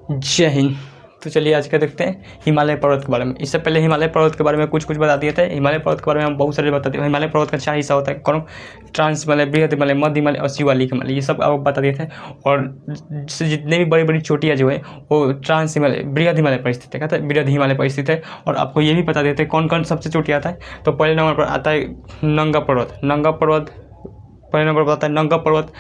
जय हिंद। तो चलिए आज का देखते हैं हिमालय पर्वत के बारे में। इससे पहले हिमालय पर्वत के बारे में कुछ बता दिए थे। हिमालय पर्वत के बारे में हम बहुत सारे बताते हैं। हिमालय पर्वत का 4 हिस्सा होता है। कौन? ट्रांस हिमालय, बृहद हिमालय, मध्य हिमालय और शिवालिक हिमालय। ये सब आपको बता दिए थे। और जितने भी बड़ी बड़ी चोटियाँ जो है वो ट्रांस हिमालय, बृहद हिमालय पर स्थित है। कहते हैं बृहद हिमालय पर स्थित है। और आपको ये भी बता देते हैं कौन कौन सबसे चोटियाँ आता है। तो पहले नंबर पर आता है नंगा पर्वत। नंगा पर्वत पहले नंबर पर आता है नंगा पर्वत।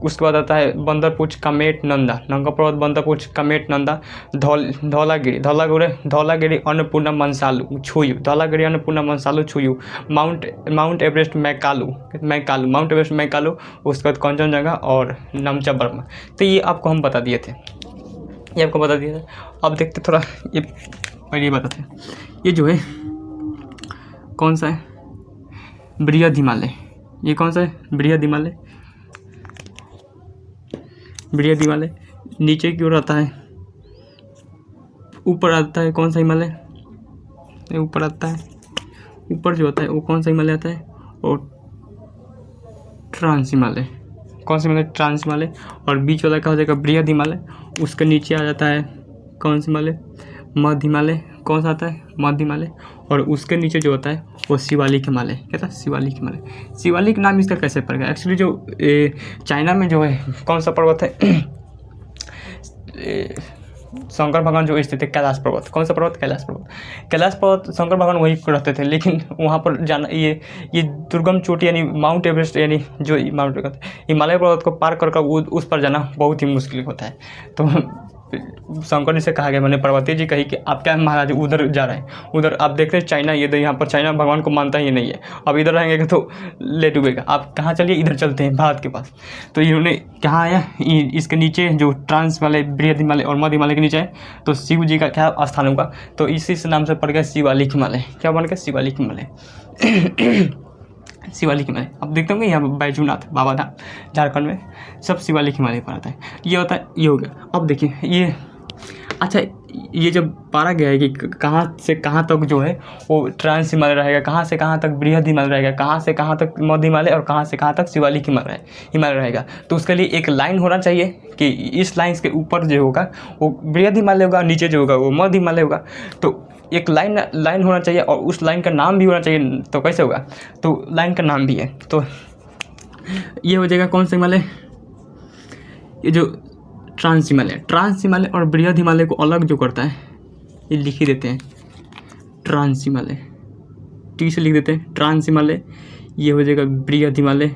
उसके बाद आता है बंदरपुछ, Kamet, Nanda. Nanga Parbat, Bandarpunch, Kamet, Nanda. Dhaulagiri, Annapurna, Manaslu, Cho Oyu. Dhaulagiri, Annapurna, Manaslu, Cho Oyu. Mount Everest, Makalu. Mount Everest, Makalu. उसके बाद कंचनजंगा और नमचा बर्मा। तो ये आपको हम बता दिए थे। अब देखते थोड़ा ये पहले ये बताते हैं। ये जो है कौन सा है? बृहद हिमालय। ये कौन सा है? बृहद हिमालय। बृहद हिमालय नीचे की ओर आता है। ऊपर आता है कौन सा हिमालय? ऊपर आता है, ऊपर जो आता है वो कौन सा हिमालय आता है? और ट्रांस हिमालय। कौन सा हिमालय? ट्रांस हिमालय। और बीच वाला क्या हो जाएगा? बृहद हिमालय। उसके नीचे आ जाता है कौन सा हिमालय? मध्य हिमालय। कौन सा आता है? मध्य हिमालय। और उसके नीचे जो होता है वो शिवालिक हिमालय। क्या था? शिवालिक हिमालय। शिवालिक नाम इसका कैसे पड़ गया? एक्चुअली जो चाइना में जो है कौन सा पर्वत है? शंकर भगवान जो स्थित है कैलाश पर्वत। कौन सा पर्वत? कैलाश पर्वत। कैलाश पर्वत शंकर भगवान वहीं रहते थे, लेकिन वहाँ पर जाना ये दुर्गम चोटी यानी माउंट एवरेस्ट यानी जो माउंट हिमालय पर्वत को पार कर उस पर जाना बहुत ही मुश्किल होता है। तो शंकर जी से कहा गया, मैंने पार्वती जी कही कि आप क्या महाराज उधर जा रहे हैं? उधर आप देखते हैं चाइना, ये तो यहाँ पर चाइना भगवान को मानता ही नहीं है। अब इधर रहेंगे तो ले डूबेगा। आप कहाँ चलिए, इधर चलते हैं भारत के पास। तो इन्होंने कहाँ आया? इसके नीचे जो ट्रांस हिमालय, बृहद हिमालय और मध्य हिमालय के नीचे है तो शिव जी का क्या स्थान होगा? तो इसी से नाम से पड़ गया शिवालिक हिमालय। क्या बन गया? शिवालिक हिमालय। शिवालिक हिमालय। अब देखते होंगे यहाँ बैजूनाथ बाबा धाम झारखंड में, सब शिवालिक हिमालय पर आता है। ये होता है, ये हो गया। अब देखिए ये अच्छा, ये जब पारा गया है कि कहाँ से कहाँ तक जो है वो ट्रांस हिमालय रहेगा, कहाँ से कहाँ तक बृहद हिमालय रहेगा, कहाँ से कहाँ तक मध्य हिमालय और कहाँ से कहाँ तक शिवालिक हिमालय रहेगा। तो उसके लिए एक लाइन होना चाहिए कि इस लाइन के ऊपर जो होगा वो बृहद हिमालय होगा, नीचे जो होगा वो मध्य हिमालय होगा। तो एक लाइन होना चाहिए और उस लाइन का नाम भी होना चाहिए। तो कैसे होगा? तो लाइन का नाम भी है। तो ये हो जाएगा कौन सा हिमालय? ये जो ट्रांस हिमालय और बृहद हिमालय को अलग जो करता है ये लिख ही देते हैं, ट्रांस हिमालय। टी से लिख देते हैं ट्रांस हिमालय। ये हो जाएगा बृहद हिमालय।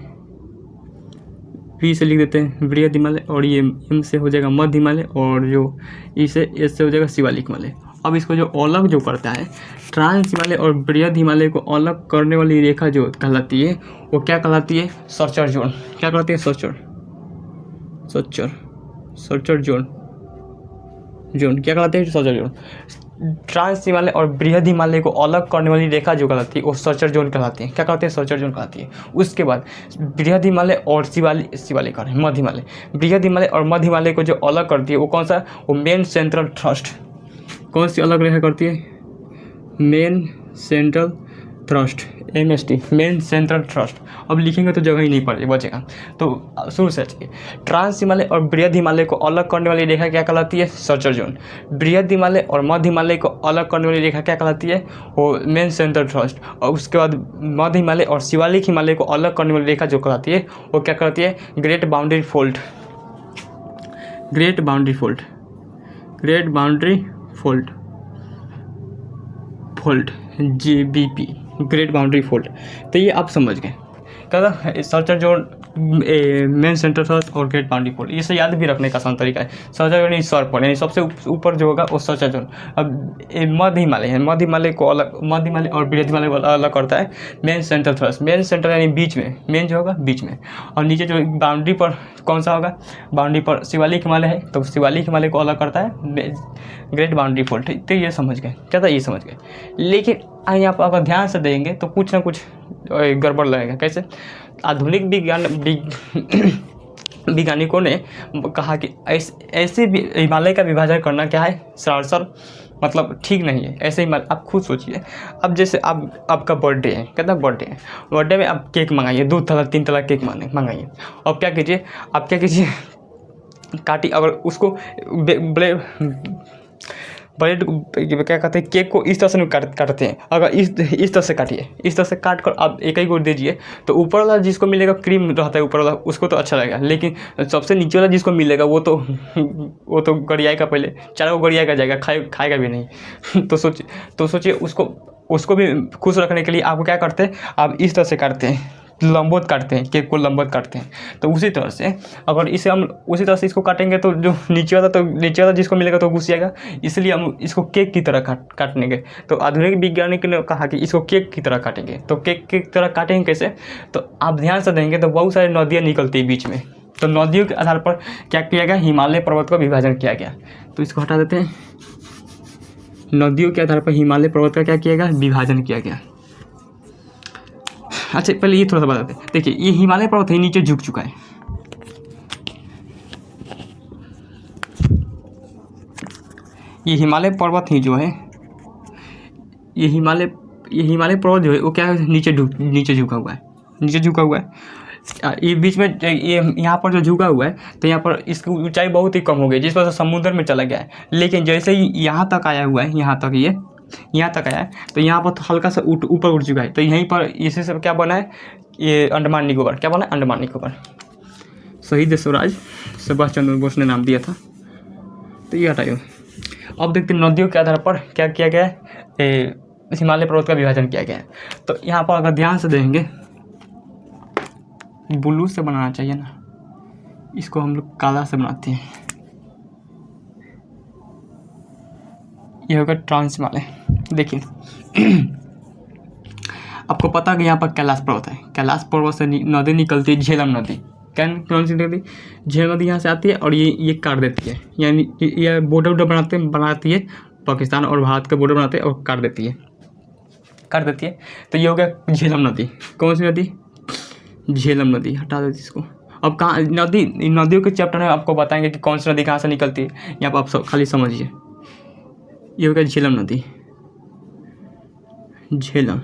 वी से लिख देते हैं बृहद हिमालय। और ये एम से हो जाएगा मध्य हिमालय। और जो इसे एस से हो जाएगा शिवालिक हिमालय। अब इसको जो अलग जो करता है, ट्रांस हिमालय और बृहद हिमालय को अलग करने वाली रेखा जो कहलाती है वो क्या कहलाती है? Searcher zone. क्या कहलाती है? सर्चर जोन क्या कहलाते हैं? Searcher zone. ट्रांस हिमालय और बृहद हिमालय को अलग करने वाली रेखा जो कहलाती है वो सर्चर जोन कहलाती है। क्या कहते हैं? सर्चर जोन कहलाती है। उसके बाद बृहद हिमालय और शिवालिक मध्य हिमालय। बृहद हिमालय और मध्य हिमालय को जो अलग करती है वो कौन सा? वो मेन सेंट्रल थ्रस्ट। कौन सी अलग रेखा करती है? Main central thrust, MST, main central thrust. अब लिखेंगे तो जगह ही नहीं पड़े बचेगा। तो शुरू से चाहिए। ट्रांस हिमालय और बृहद हिमालय को अलग करने वाली रेखा क्या कहलाती है? Searcher zone. बृहद हिमालय और मध्य हिमालय को अलग करने वाली रेखा क्या कहलाती है? वो मेन सेंट्रल थ्रस्ट। और उसके बाद मध्य हिमालय और शिवालिक हिमालय को अलग करने वाली रेखा जो कहलाती है वो क्या कहलाती है? Great boundary fold. GBP, great boundary fold. तो ये आप समझ गए। कहता searcher zone, main centre thrust और ग्रेट बाउंड्री फोल्ड। ये से याद भी रखने का आसान तरीका है। सर्चर जोन इस सर पर यानी सबसे ऊपर जो होगा वो सर्चर जोन। अब मध्य हिमालय है, मध्य हिमालय और बृहद हिमालय को अलग करता है main centre thrust. Main centre यानी बीच में, मेन जो होगा बीच में। और नीचे जो बाउंड्री पर कौन सा होगा? बाउंड्री पर शिवालिक हिमालय है तो शिवालिक हिमालय को अलग करता है ग्रेट बाउंड्री फोल्ड। तो ये समझ गए। क्या था? ये समझ गए। लेकिन यहाँ पर अगर ध्यान से देंगे तो कुछ ना कुछ गड़बड़ लगेगा। कैसे? आधुनिक वैज्ञानिकों ने कहा कि ऐसे भी हिमालय का विभाजन करना क्या है? सरासर मतलब ठीक नहीं है। ऐसे ही आप खुद सोचिए। अब जैसे आपका बर्थडे है, कहता है बर्थडे में आप केक मंगाइए, 2 तला 3 तला केक मंगाइए। अब क्या कीजिए? काटी, अगर उसको बड़े ब्रेड क्या कहते हैं, केक को इस तरह से काटते हैं, अगर इस तरह से काटिए, इस तरह से काट कर आप एक ही को दीजिए तो ऊपर वाला जिसको मिलेगा क्रीम रहता है ऊपर वाला, उसको तो अच्छा लगेगा, लेकिन सबसे नीचे वाला जिसको मिलेगा वो तो गड़ियाएगा, पहले चारों को गड़ियाएगा जाएगा, खाएगा भी नहीं। तो सोचिए उसको भी खुश रखने के लिए आप क्या करते हैं, आप इस तरह से काटते हैं, लंबवत काटते हैं, केक को लंबवत काटते हैं। तो उसी तरह से अगर इसे हम उसी तरह से इसको काटेंगे तो जो नीचे वाला जिसको मिलेगा तो घुस जाएगा, इसलिए हम इसको केक की तरह काटेंगे। तो आधुनिक वैज्ञानिक ने कहा कि इसको केक की तरह काटेंगे। तो केक की तरह काटेंगे कैसे, तो आप ध्यान से देंगे तो बहुत सारी नदियाँ निकलती है बीच में, तो नदियों के आधार पर क्या किया गया, हिमालय पर्वत का विभाजन किया गया। तो इसको हटा देते हैं, नदियों के आधार पर हिमालय पर्वत का क्या किया गया, विभाजन किया गया। अच्छा पहले ये थोड़ा सा बताते हैं, देखिए ये हिमालय पर्वत है, नीचे झुक चुका है, ये हिमालय पर्वत ही जो है, ये हिमालय पर्वत जो है वो क्या है, नीचे झुका हुआ है। ये बीच में ये यहाँ पर जो झुका हुआ है, तो यहाँ पर इसकी ऊंचाई बहुत ही कम हो गई, जिस वजह से समुद्र में चला गया है। लेकिन जैसे ही यहाँ तक आया हुआ है, यहाँ तक आया है, तो यहाँ पर तो हल्का सा ऊपर उठ चुका है। तो यहीं पर इसी से क्या बना है, ये अंडमान निकोबार, क्या बना है, अंडमान निकोबार। शहीद स्वराज सुभाष चंद्र बोस ने नाम दिया था। तो ये हटाइए। अब देखते हैं नदियों के आधार पर क्या किया गया है, हिमालय पर्वत का विभाजन किया गया है। तो यहाँ पर अगर ध्यान से देखेंगे, ब्लू से बनाना चाहिए ना, इसको हम लोग काला से बनाते हैं। ये होगा ट्रांस हिमालय। देखिए आपको पता है कि यहाँ पर कैलाश पर्वत है, कैलाश पर्वत से नदी निकलती है, झेलम नदी। कौन सी नदी, झेलम नदी यहाँ से आती है और ये काट देती है, यानी ये बॉर्डर बनाती है, पाकिस्तान और भारत का बॉर्डर बनाते हैं और काट देती है। तो ये हो गया झेलम नदी। कौन सी नदी, झेलम नदी। हटा देती इसको। अब कहाँ नदियों के चैप्टर में आपको बताएंगे कि कौन सी नदी कहाँ से निकलती है, यहाँ पर आप खाली समझिए। ये हो गया झेलम नदी, झेलम।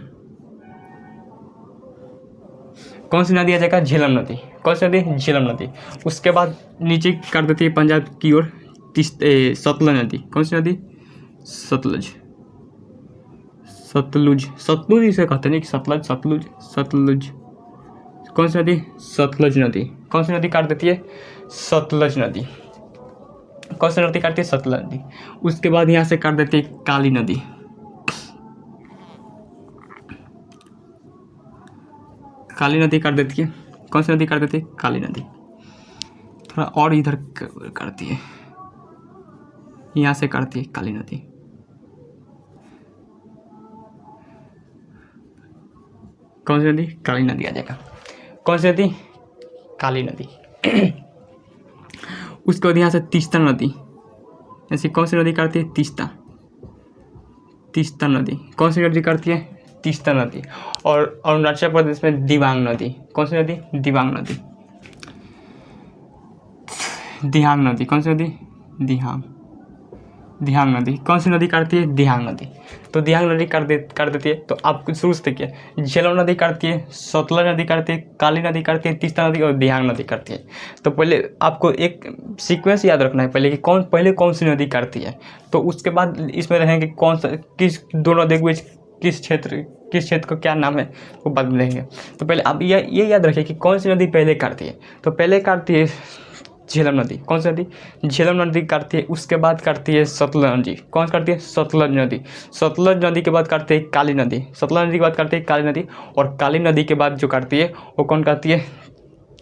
कौन सी नदी आ जाएगा, झेलम नदी। कौन सी नदी, झेलम नदी। उसके बाद नीचे कर देती है पंजाब की ओर सतलज नदी। कौन सी नदी, सतलुज इसे कहते हैं, सतलुज। कौन सी नदी, सतलज नदी। कौन सी नदी काट देती है, सतलज नदी। कौन सी नदी काटती है, सतलज नदी। उसके बाद यहाँ से काट देती है काली नदी। काली नदी काट देती है। कौन सी नदी काट देती है, काली नदी। थोड़ा और इधर करती है, यहाँ से काटती है काली नदी। कौन सी नदी, काली नदी आ जाएगा। कौन सी नदी, काली नदी। उसके बाद यहाँ से तीस्ता नदी। ऐसी कौन सी नदी काटती है, तीस्ता नदी। कौन सी नदी काटती है, तीस्ता नदी। और अरुणाचल प्रदेश में दिबांग नदी। कौन सी नदी, दिबांग नदी। दिहांग नदी। कौन सी नदी, दिहांग नदी। कौन सी नदी काटती है, दिहांग नदी। तो दिहांग नदी काट देती है। तो आप शुरू से देखिए, झेलम नदी काटती है, सतलज नदी काटती है, काली नदी काटती है, तीस्ता नदी और दिहांग नदी काटती है। तो पहले आपको एक सीक्वेंस याद रखना है, पहले कौन सी नदी काटती है, तो उसके बाद इसमें रहेंगे किस दोनों नदी के बीच किस क्षेत्र का क्या नाम है वो बाद में देंगे। तो पहले आप ये याद रखिए कि कौन सी नदी पहले काटती है। तो पहले काटती है झेलम नदी। कौन सी नदी, झेलम नदी काटती है। उसके बाद काटती है सतलज नदी। कौन काटती है, सतलज नदी। सतलज नदी के बाद काटती है काली नदी। सतलज नदी के बाद काटती है काली नदी। और काली नदी के बाद जो काटती है वो कौन काटती है,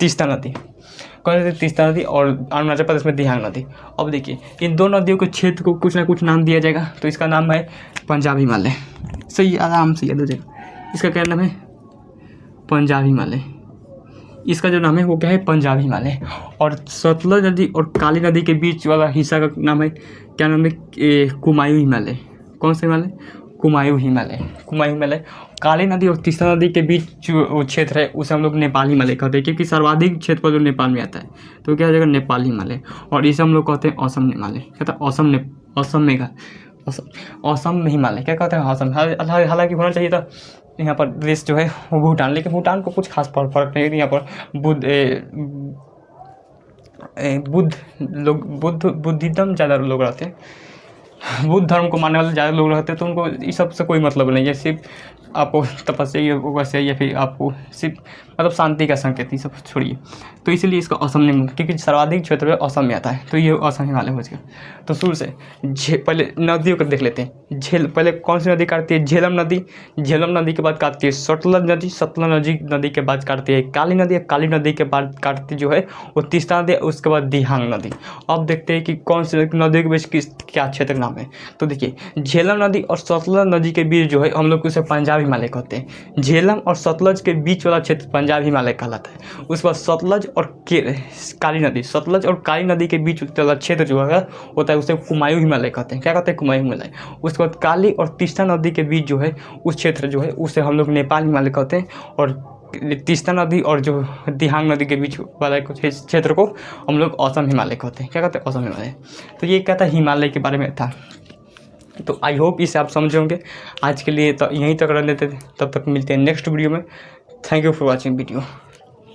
तीस्ता नदी। कौन सी, तीस्ता नदी। और अरुणाचल प्रदेश में दिहांग नदी। अब देखिए इन दो नदियों के क्षेत्र को कुछ ना कुछ नाम दिया जाएगा। तो इसका नाम है पंजाब हिमालय। सही, आराम से याद हो जाएगा। इसका क्या नाम है, पंजाब हिमालय। इसका जो नाम है वो क्या है, पंजाब हिमालय। और सतलज नदी और काली नदी के बीच वाला हिस्सा का नाम है, क्या नाम है, कुमायूं हिमालय। कौन सा हिमालय, कुमायूं हिमालय। काली नदी और तीस्ता नदी के बीच जो क्षेत्र है उसे हम लोग नेपाल हिमालय कहते हैं, क्योंकि सर्वाधिक क्षेत्र जो नेपाल में आता है तो क्या हो जाएगा, नेपाल हिमालय। और इसे हम लोग कहते हैं असम हिमालय। कहते हैं असम में हिमालय क्या कहते हैं, असम। हालांकि होना चाहिए था यहाँ पर देश जो है वो भूटान, लेकिन भूटान को कुछ खास फर्क नहीं है। यहाँ पर बुद्धिज्म ज़्यादा लोग रहते हैं, बुद्ध धर्म को मानने वाले ज़्यादा लोग रहते हैं, तो उनको इस सब से कोई मतलब नहीं है। सिर्फ आपको तपस्या वैसे या फिर आपको सिर्फ मतलब शांति का संकेत, ये सब छोड़िए। तो इसीलिए इसको असम नहीं, क्योंकि सर्वाधिक क्षेत्र में असम में आता है, तो ये असम हिमालय हो गया। तो शुरू से पहले नदियों को देख लेते हैं। पहले कौन सी नदी काटती है? झेलम नदी। झेलम नदी के बाद काटती है सतलज नदी। सतलज नदी के बाद काटती है काली नदी। काली नदी के बाद काटती जो है वो तीस्ता नदी, उसके बाद दिहांग नदी। अब देखते हैं कि कौन सी नदियों के बीच क्या क्षेत्र नाम है। तो देखिए झेलम नदी और सतलज नदी के बीच जो है हम लोग उसे पंजाब हिमालय कहते हैं। झेलम और सतलज के बीच वाला क्षेत्र पंजाब हिमालय कहलाता है। उसके बाद सतलज और काली नदी, सतलज और काली नदी के बीच वाला क्षेत्र जो है होता है उसे कुमायूं हिमालय कहते हैं। क्या कहते हैं? कुमायूं हिमालय। उसके बाद काली और तीस्ता नदी के बीच जो है उस क्षेत्र जो है उसे हम लोग नेपाल हिमालय कहते हैं। और तीस्ता नदी और जो दिहांग नदी के बीच वाला क्षेत्र को हम लोग असम हिमालय कहते हैं। क्या कहते हैं? असम हिमालय। तो ये क्या था? हिमालय के बारे में था। तो आई होप इसे आप समझे होंगे। आज के लिए तो यहीं तक रहने देते, तब तक मिलते हैं नेक्स्ट वीडियो में। Thank you for watching video.